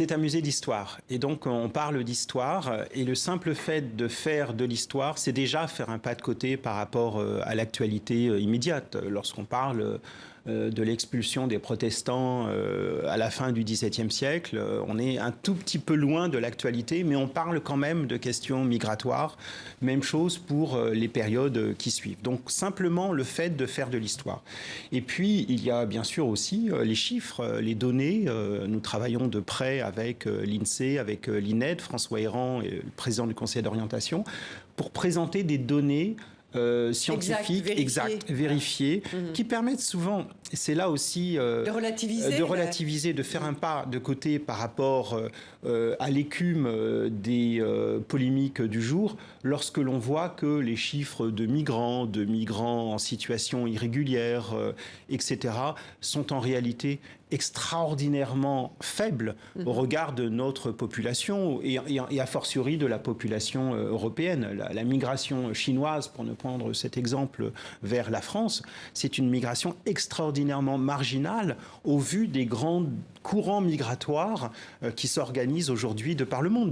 C'est un musée d'histoire et donc on parle d'histoire et le simple fait de faire de l'histoire, c'est déjà faire un pas de côté par rapport à l'actualité immédiate. Lorsqu'on parle de l'expulsion des protestants à la fin du XVIIe siècle, on est un tout petit peu loin de l'actualité, mais on parle quand même de questions migratoires. Même chose pour les périodes qui suivent. Donc simplement le fait de faire de l'histoire. Et puis il y a bien sûr aussi les chiffres, les données. Nous travaillons de près avec l'INSEE, avec l'INED, François Héran, le président du conseil d'orientation, pour présenter des données scientifiques, vérifiées, qui permettent souvent, c'est là aussi de relativiser, de faire un pas de côté par rapport à l'écume des polémiques du jour, lorsque l'on voit que les chiffres de migrants en situation irrégulière, etc., sont en réalité extraordinairement faibles au regard de notre population et a fortiori de la population européenne. La migration chinoise, pour ne prendre cet exemple, vers la France, c'est une migration extraordinairement marginale au vu des grands courants migratoires qui s'organisent aujourd'hui de par le monde.